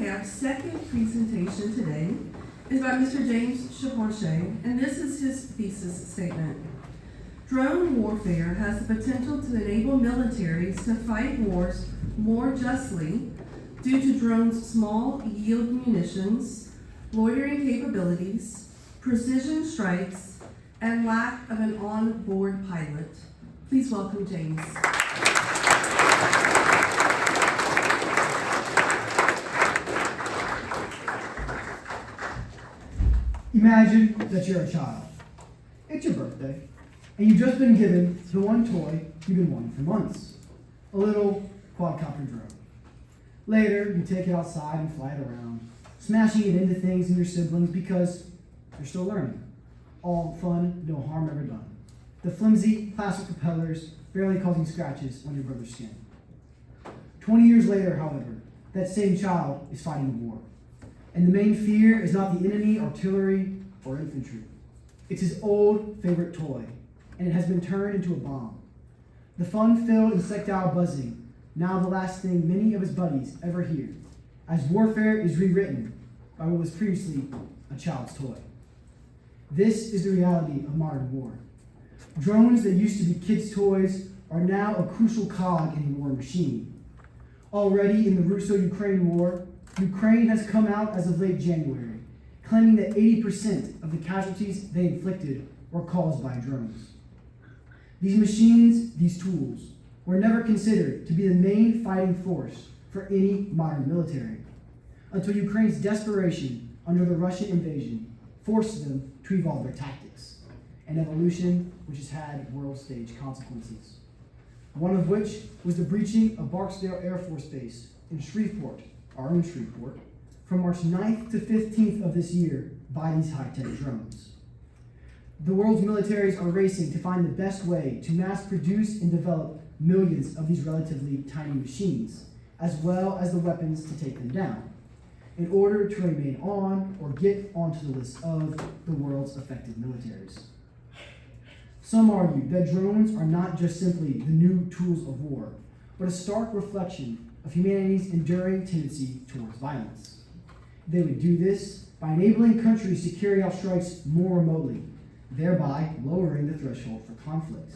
our second presentation today is by Mr. James Charpentier, and this is his thesis statement. Drone warfare has the potential to enable militaries to fight wars more justly due to drones' small yield munitions, loitering capabilities, precision strikes, and lack of an on-board pilot. Please welcome James. Imagine that you're a child. It's your birthday, and you've just been given the one toy you've been wanting for months, a little quadcopter drone. Later, you take it outside and fly it around, smashing it into things and your siblings because you're still learning. All fun, no harm ever done. The flimsy plastic propellers barely causing scratches on your brother's skin. 20 years later, however, that same child is fighting a war. And the main fear is not the enemy, artillery, or infantry. It's his old favorite toy, and it has been turned into a bomb. The fun-filled insectile buzzing, now the last thing many of his buddies ever hear, as warfare is rewritten by what was previously a child's toy. This is the reality of modern war. Drones that used to be kids' toys are now a crucial cog in the war machine. Already in the Russo-Ukraine war, Ukraine has come out as of late January, claiming that 80% of the casualties they inflicted were caused by drones. These machines, these tools, were never considered to be the main fighting force for any modern military, until Ukraine's desperation under the Russian invasion forced them to evolve their tactics, an evolution which has had world stage consequences. One of which was the breaching of Barksdale Air Force Base in Shreveport, our own Shreveport, from March 9th to 15th of this year by these high-tech drones. The world's militaries are racing to find the best way to mass produce and develop millions of these relatively tiny machines, as well as the weapons to take them down, in order to remain on or get onto the list of the world's affected militaries. Some argue that drones are not just simply the new tools of war, but a stark reflection of humanity's enduring tendency towards violence. They would do this by enabling countries to carry out strikes more remotely, thereby lowering the threshold for conflict.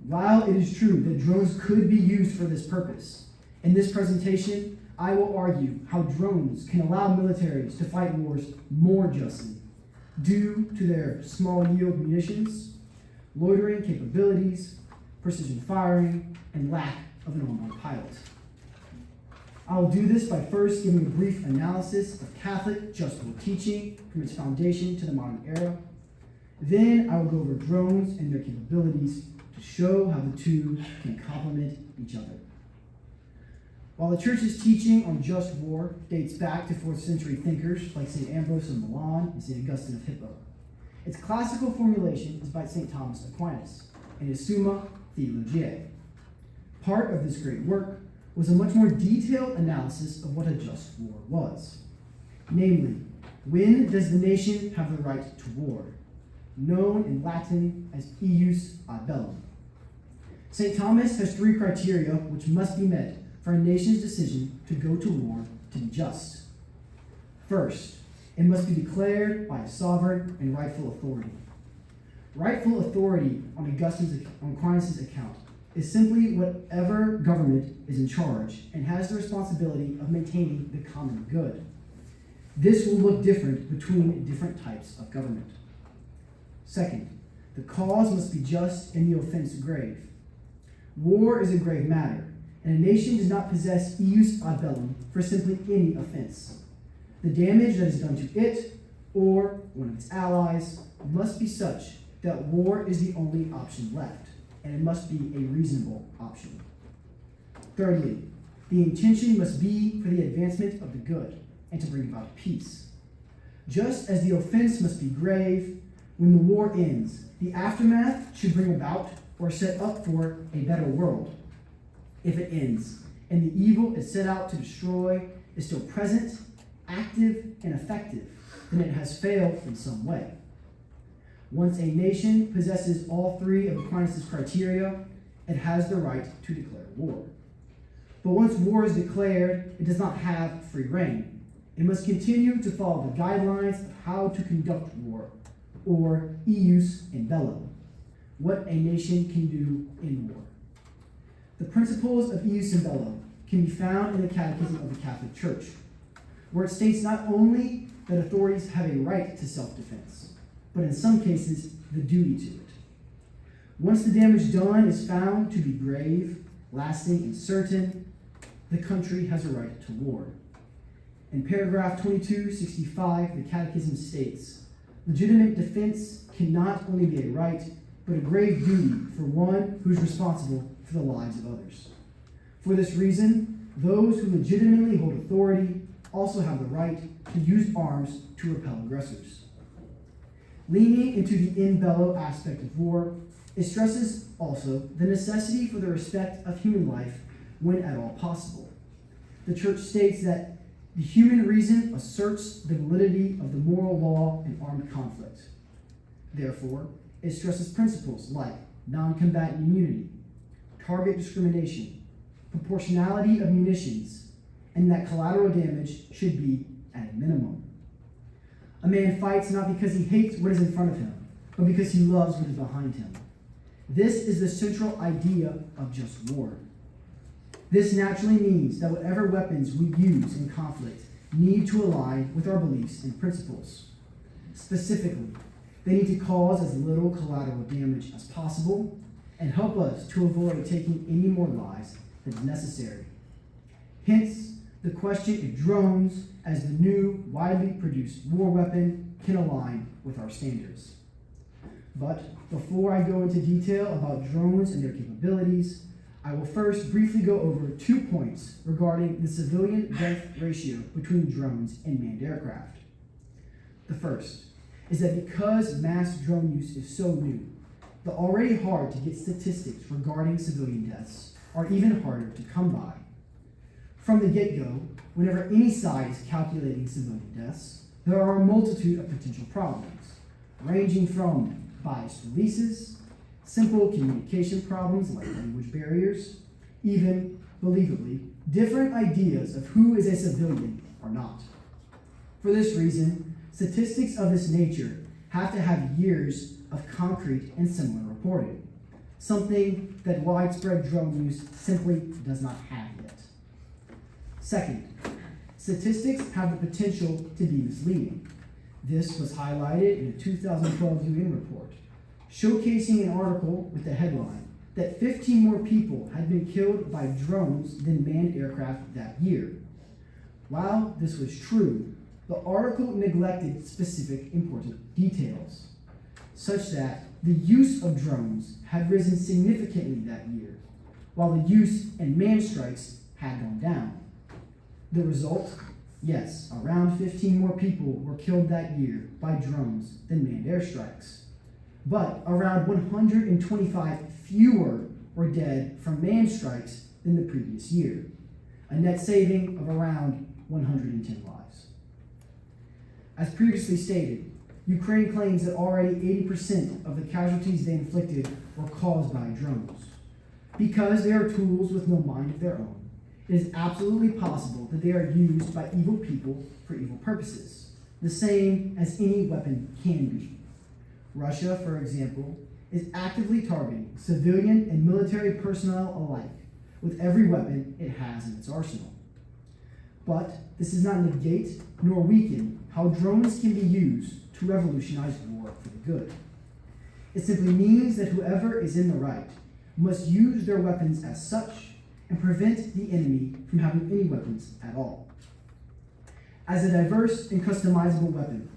While it is true that drones could be used for this purpose, in this presentation, I will argue how drones can allow militaries to fight wars more justly, due to their small yield munitions, loitering capabilities, precision firing, and lack of an on-board pilot. I will do this by first giving a brief analysis of Catholic just war teaching from its foundation to the modern era. Then I will go over drones and their capabilities to show how the two can complement each other. While the Church's teaching on just war dates back to 4th century thinkers like St. Ambrose of Milan and St. Augustine of Hippo, its classical formulation is by St. Thomas Aquinas in his Summa Theologiae. Part of this great work was a much more detailed analysis of what a just war was. Namely, when does the nation have the right to war, known in Latin as ius ad bellum. St. Thomas has 3 criteria which must be met for a nation's decision to go to war to be just. First, it must be declared by a sovereign and rightful authority. Rightful authority on Aquinas' account is simply whatever government is in charge and has the responsibility of maintaining the common good. This will look different between different types of government. Second, the cause must be just and the offense grave. War is a grave matter, and a nation does not possess ius ad bellum for simply any offense. The damage that is done to it, or one of its allies, must be such that war is the only option left, and it must be a reasonable option. Thirdly, the intention must be for the advancement of the good and to bring about peace. Just as the offense must be grave, when the war ends, the aftermath should bring about or set up for a better world. If it ends, and the evil it set out to destroy is still present, active, and effective, then it has failed in some way. Once a nation possesses all 3 of Aquinas' criteria, it has the right to declare war. But once war is declared, it does not have free rein. It must continue to follow the guidelines of how to conduct war, or ius in bello, what a nation can do in war. The principles of ius in bello can be found in the Catechism of the Catholic Church, where it states not only that authorities have a right to self-defense, but in some cases, the duty to it. Once the damage done is found to be grave, lasting, and certain, the country has a right to war. In paragraph 2265, the Catechism states, legitimate defense can not only be a right, but a grave duty for one who is responsible for the lives of others. For this reason, those who legitimately hold authority also have the right to use arms to repel aggressors. Leaning into the in bello aspect of war, it stresses also the necessity for the respect of human life when at all possible. The Church states that the human reason asserts the validity of the moral law in armed conflict. Therefore, it stresses principles like non-combatant immunity, target discrimination, proportionality of munitions, and that collateral damage should be at a minimum. A man fights not because he hates what is in front of him, but because he loves what is behind him. This is the central idea of just war. This naturally means that whatever weapons we use in conflict need to align with our beliefs and principles. Specifically, they need to cause as little collateral damage as possible and help us to avoid taking any more lives than is necessary. Hence, the question if drones, as the new, widely produced war weapon, can align with our standards. But before I go into detail about drones and their capabilities, I will first briefly go over 2 points regarding the civilian death ratio between drones and manned aircraft. The first is that because mass drone use is so new, the already hard to get statistics regarding civilian deaths are even harder to come by. From the get-go, whenever any side is calculating civilian deaths, there are a multitude of potential problems, ranging from biased releases, simple communication problems like language barriers, even, believably, different ideas of who is a civilian or not. For this reason, statistics of this nature have to have years of concrete and similar reporting, something that widespread drone use simply does not have yet. Second, statistics have the potential to be misleading. This was highlighted in a 2012 UN report, showcasing an article with the headline that 15 more people had been killed by drones than manned aircraft that year. While this was true, the article neglected specific important details, such that the use of drones had risen significantly that year, while the use and manned strikes had gone down. The result? Yes, around 15 more people were killed that year by drones than manned airstrikes. But around 125 fewer were dead from manned strikes than the previous year, a net saving of around 110 lives. As previously stated, Ukraine claims that already 80% of the casualties they inflicted were caused by drones. Because they are tools with no mind of their own, it is absolutely possible that they are used by evil people for evil purposes, the same as any weapon can be. Russia, for example, is actively targeting civilian and military personnel alike with every weapon it has in its arsenal. But this does not negate nor weaken how drones can be used to revolutionize war for the good. It simply means that whoever is in the right must use their weapons as such and prevent the enemy from having any weapons at all. As a diverse and customizable weapon,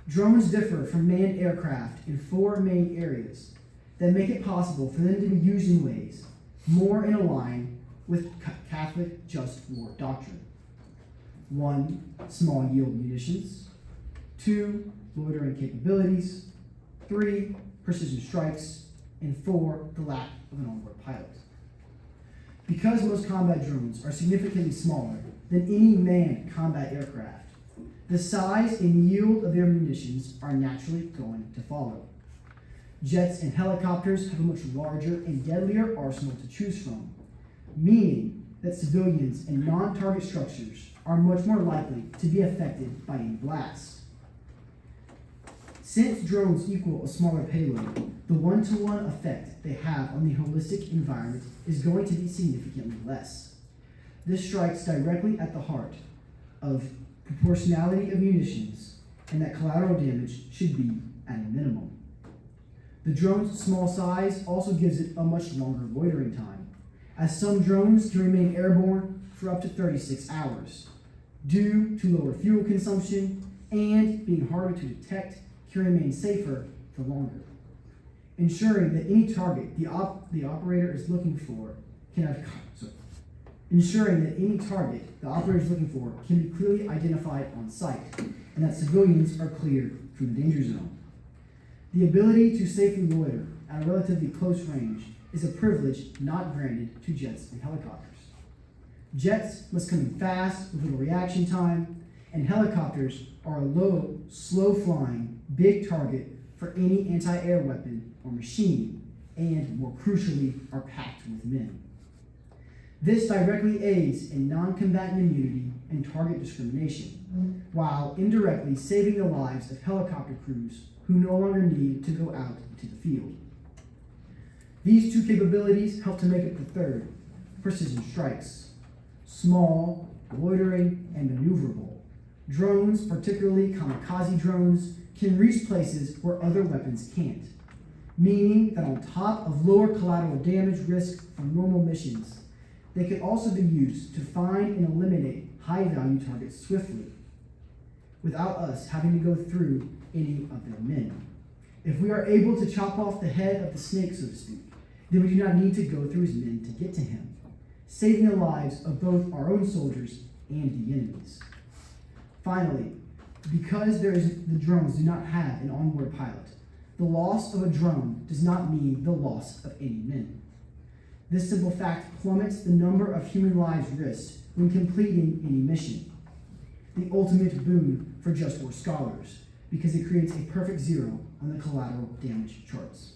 drones differ from manned aircraft in 4 main areas that make it possible for them to be used in ways more in line with Catholic just war doctrine. 1, small yield munitions. 2, loitering capabilities. 3, precision strikes. And 4, the lack of an onboard pilot. Because most combat drones are significantly smaller than any manned combat aircraft, the size and yield of their munitions are naturally going to follow. Jets and helicopters have a much larger and deadlier arsenal to choose from, meaning that civilians and non-target structures are much more likely to be affected by any blast. Since drones equal a smaller payload, the one-to-one effect they have on the holistic environment is going to be significantly less. This strikes directly at the heart of proportionality of munitions, and that collateral damage should be at a minimum. The drone's small size also gives it a much longer loitering time, as some drones can remain airborne for up to 36 hours, due to lower fuel consumption and being harder to detect can remain safer for longer, ensuring that any target the operator is looking for can be clearly identified on site, and that civilians are cleared from the danger zone. The ability to safely loiter at a relatively close range is a privilege not granted to jets and helicopters. Jets must come in fast with little reaction time, and helicopters are a low, slow-flying, big target for any anti-air weapon or machine, and more crucially, are packed with men. This directly aids in non-combatant immunity and target discrimination, while indirectly saving the lives of helicopter crews who no longer need to go out into the field. These two capabilities help to make up the third, precision strikes. Small, loitering, and maneuverable, drones, particularly kamikaze drones, can reach places where other weapons can't, meaning that on top of lower collateral damage risk from normal missions, they could also be used to find and eliminate high-value targets swiftly, without us having to go through any of their men. If we are able to chop off the head of the snake, so to speak, then we do not need to go through his men to get to him, saving the lives of both our own soldiers and the enemies. Finally, because the drones do not have an onboard pilot, the loss of a drone does not mean the loss of any men. This simple fact plummets the number of human lives risked when completing any mission, the ultimate boon for just war scholars, because it creates a perfect zero on the collateral damage charts.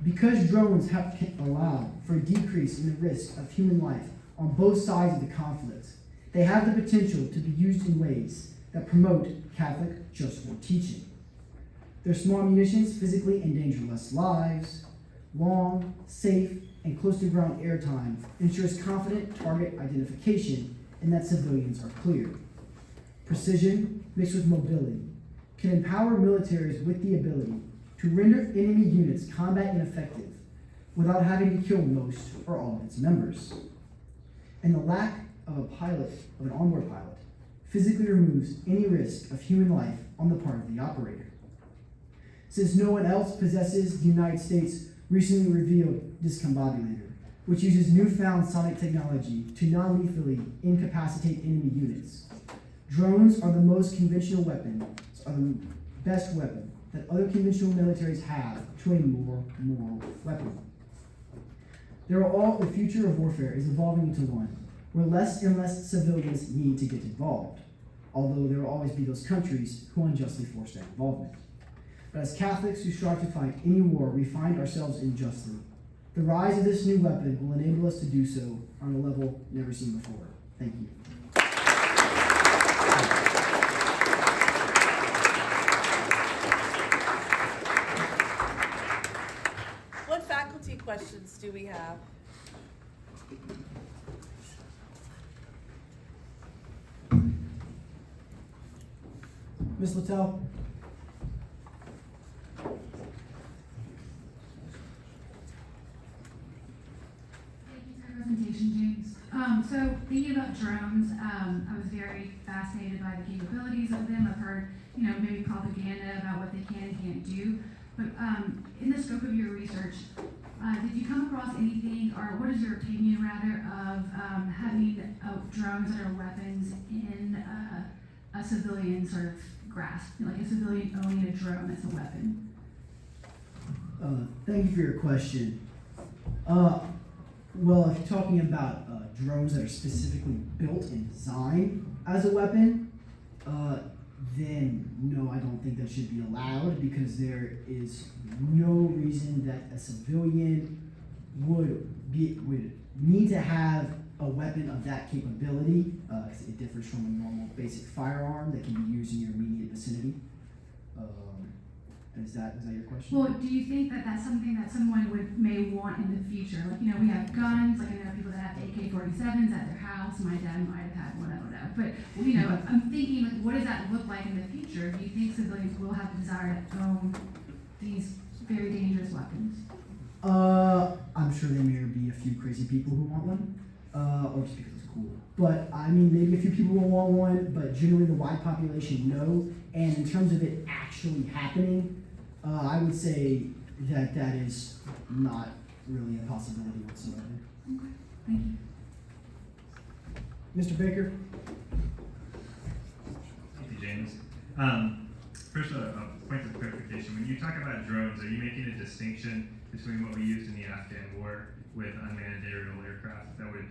Because drones have allowed for a decrease in the risk of human life on both sides of the conflict, they have the potential to be used in ways that promote Catholic just war teaching. Their small munitions physically endanger less lives. Long, safe, and close-to-ground airtime ensures confident target identification and that civilians are cleared. Precision, mixed with mobility, can empower militaries with the ability to render enemy units combat ineffective without having to kill most or all of its members. And the lack of an onboard pilot, physically removes any risk of human life on the part of the operator. Since no one else possesses the United States' recently revealed discombobulator, which uses newfound sonic technology to non-lethally incapacitate enemy units, drones are the most conventional weapon, are the best weapon that other conventional militaries have to a more moral weapon. The future of warfare is evolving into one where less and less civilians need to get involved, although there will always be those countries who unjustly force that involvement. But as Catholics who strive to fight any war we find ourselves in justly, the rise of this new weapon will enable us to do so on a level never seen before. Thank you. What faculty questions do we have? Ms. Littell? Presentation, James. So thinking about drones, I was very fascinated by the capabilities of them. I've heard, maybe propaganda about what they can and can't do. But in the scope of your research, did you come across anything, or what is your opinion rather, of having drones that are weapons in a civilian sort of grasp, like a civilian owning a drone as a weapon? Thank you for your question. Well, if you're talking about drones that are specifically built and designed as a weapon, then no, I don't think that should be allowed, because there is no reason that a civilian would need to have a weapon of that capability, because it differs from a normal basic firearm that can be used in your immediate vicinity. Is that your question? Well, do you think that that's something that someone may want in the future? Like, we have guns, like I know people that have AK-47s at their house. My dad might have had one, I don't know. But, I'm thinking, like, what does that look like in the future? Do you think civilians will have the desire to own these very dangerous weapons? I'm sure there may be a few crazy people who want one, or just because it's cool. But, I mean, maybe a few people will want one, but generally the wide population, no. And in terms of it actually happening, I would say that is not really a possibility whatsoever. Okay, thank you. Mr. Baker? Thank you, James. First, a point of clarification. When you talk about drones, are you making a distinction between what we used in the Afghan war with unmanned aerial aircraft that would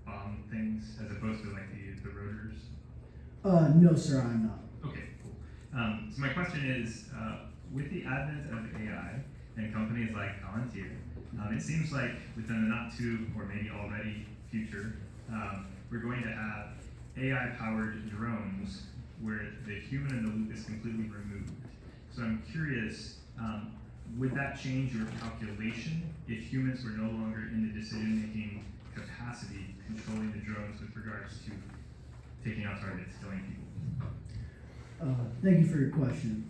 bomb things as opposed to like the rotors? No, sir, I'm not. Okay, cool. So my question is, with the advent of AI and companies like Palantir, it seems like within the not too or maybe already future, we're going to have AI-powered drones where the human in the loop is completely removed. So I'm curious, would that change your calculation if humans were no longer in the decision-making capacity controlling the drones with regards to taking out targets, killing people? Thank you for your question.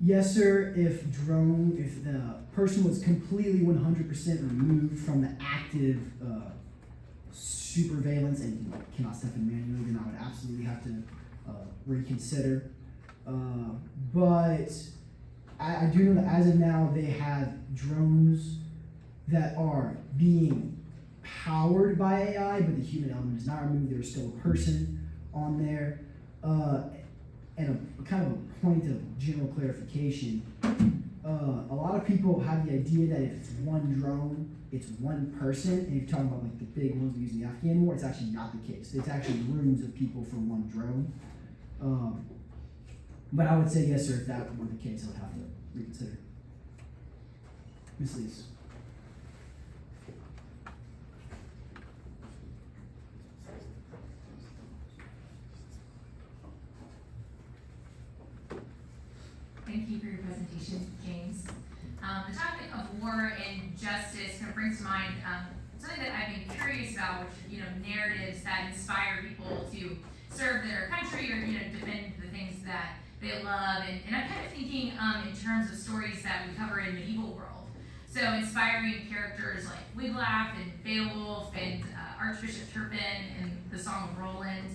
Yes, sir, if the person was completely 100% removed from the active surveillance and cannot step in manually, then I would absolutely have to reconsider. But I do know that as of now, they have drones that are being powered by AI, but the human element is not removed. There's still a person on there. And a kind of a point of general clarification, a lot of people have the idea that if it's one drone, it's one person, and if you're talking about like the big ones we use in the Afghan war, it's actually not the case. It's actually rooms of people for one drone. But I would say yes, sir, if that were the case, I would have to reconsider. Ms. Lees. Thank you for your presentation, James. The topic of war and justice kind of brings to mind something that I've been curious about, which narratives that inspire people to serve their country or defend the things that they love. And I'm kind of thinking in terms of stories that we cover in medieval world. So inspiring characters like Wiglaf and Beowulf and Archbishop Turpin and the Song of Roland.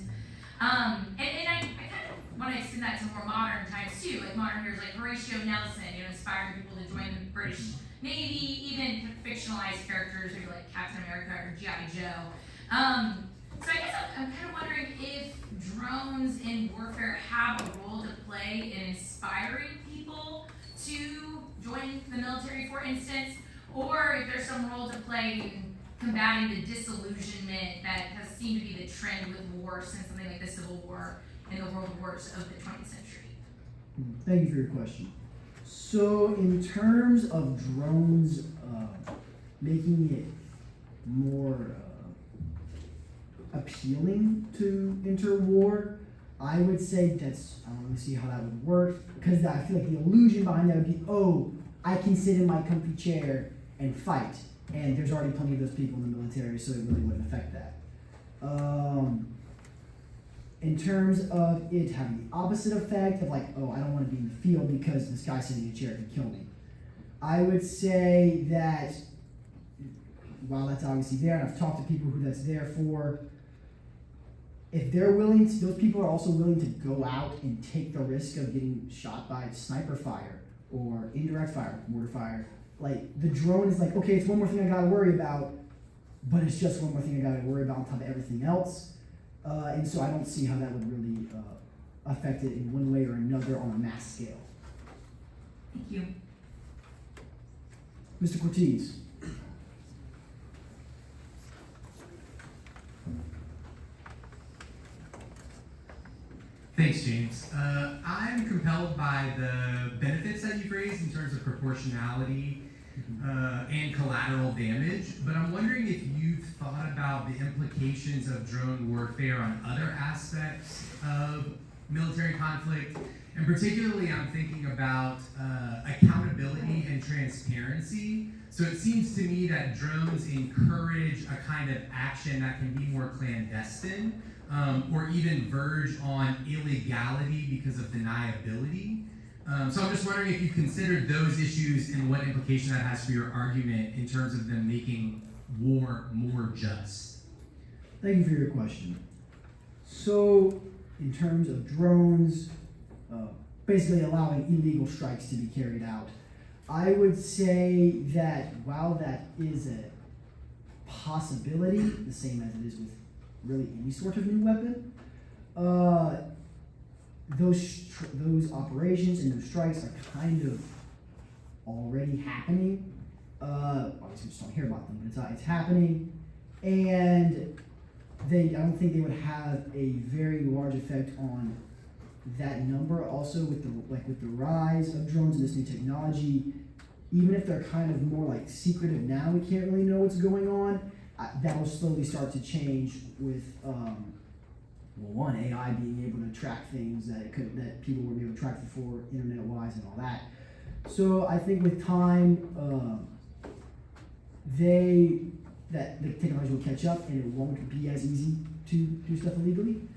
And I kind of want to extend that to more modern times too, like modern heroes like Horatio Nelson, inspiring people to join the British Navy, even fictionalized characters maybe like Captain America or G.I. Joe. So I guess I'm kind of wondering if drones in warfare have a role to play in inspiring people to join the military, for instance, or if there's some role to play in combating the disillusionment that has seemed to be the trend with war since something like the Civil War and the world wars of the 20th century. Thank you for your question. So in terms of drones making it more appealing to enter war, I would say I don't really see how that would work, because I feel like the illusion behind that would be, oh, I can sit in my comfy chair and fight, and there's already plenty of those people in the military, so it really wouldn't affect that. In terms of it having the opposite effect of like, oh, I don't want to be in the field because this guy sitting in a chair can kill me, I would say that while that's obviously there, and I've talked to people who that's there for, if they're willing to, those people are also willing to go out and take the risk of getting shot by sniper fire or indirect fire, mortar fire. Like, the drone is like, okay, it's one more thing I gotta worry about, but it's just one more thing I gotta worry about on top of everything else. And so I don't see how that would really affect it in one way or another on a mass scale. Thank you. Mr. Cortez. Thanks, James. I'm compelled by the benefits that you've raised in terms of proportionality and collateral damage. But I'm wondering if you've thought about the implications of drone warfare on other aspects of military conflict. And particularly, I'm thinking about accountability and transparency. So it seems to me that drones encourage a kind of action that can be more clandestine, or even verge on illegality because of deniability. So I'm just wondering if you considered those issues and what implication that has for your argument in terms of them making war more just. Thank you for your question. So, in terms of drones, basically allowing illegal strikes to be carried out, I would say that while that is a possibility, the same as it is with really any sort of new weapon, those operations and those strikes are kind of already happening. Obviously, we just don't hear about them, but it's happening, and I don't think they would have a very large effect on that number. Also, with the rise of drones and this new technology, even if they're kind of more like secretive now, we can't really know what's going on. That will slowly start to change with AI being able to track things that people were able to track before internet-wise and all that. So I think with time, that the technology will catch up and it won't be as easy to do stuff illegally.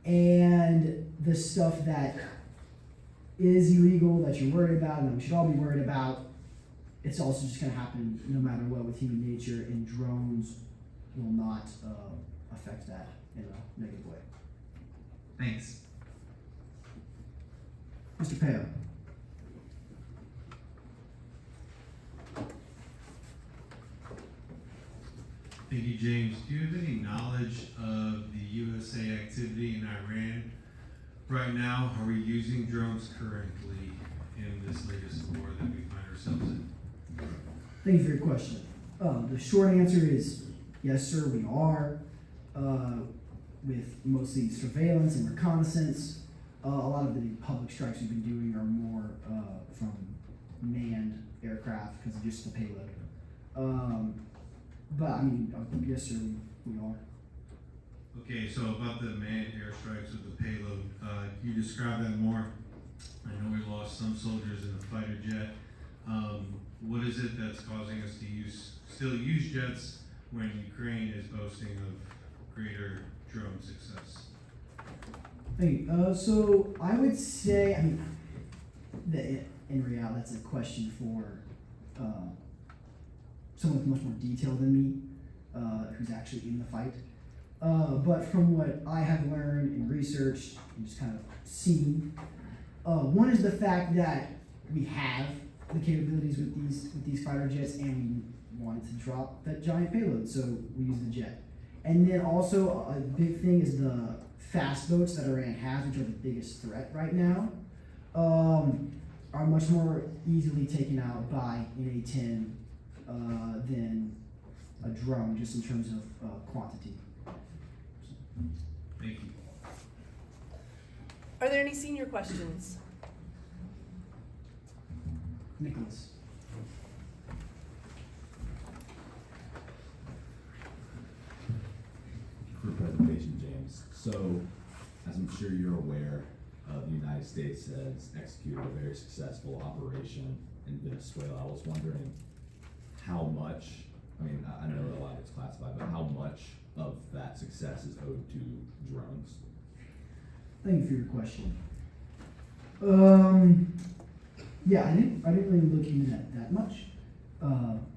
And the stuff that is illegal that you're worried about and that we should all be worried about, it's also just going to happen no matter what with human nature, and drones will not affect that in a negative way. Thanks. Mr. Peo. Thank you, James. Do you have any knowledge of the USA activity in Iran right now? Are we using drones currently in this latest war that we find ourselves in? Thank you for your question. The short answer is yes, sir, we are. With mostly surveillance and reconnaissance. A lot of the public strikes we've been doing are more from manned aircraft because of just the payload. But I mean, yes, sir, we are. Okay, so about the manned airstrikes with the payload, can you describe that more? I know we lost some soldiers in the fighter jet. What is it that's causing us to still use jets when Ukraine is boasting of greater drone success? Hey, so I would say, I mean, in reality, that's a question for someone with much more detail than me, who's actually in the fight. But from what I have learned and researched and just kind of seen, one is the fact that we have the capabilities with these fighter jets, and we wanted to drop that giant payload, so we use the jet. And then also a big thing is the fast boats that Iran has, which are the biggest threat right now, are much more easily taken out by an A-10 than a drone, just in terms of quantity. Thank you. Are there any senior questions? Nicholas. For presentation, James. So, as I'm sure you're aware, the United States has executed a very successful operation in Venezuela. I was wondering how much, I mean, I know a lot of it's classified, but how much of that success is owed to drones? Thank you for your question. Yeah, I didn't really look into that much.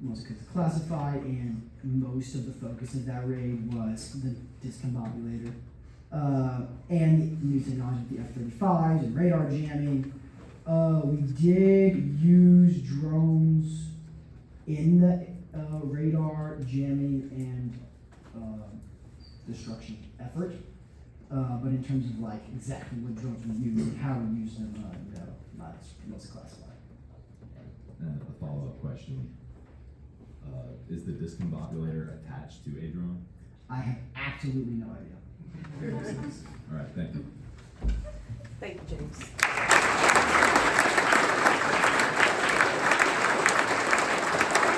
Mostly because it's classified, and most of the focus of that raid was the discombobulator and new technology, the F-35s and radar jamming. We did use drones in the radar jamming and destruction effort, but in terms of like exactly what drones we use and how we use them, no, not most classified. And a follow-up question, is the discombobulator attached to a drone? I have absolutely no idea. All right, thank you. Thank you, James.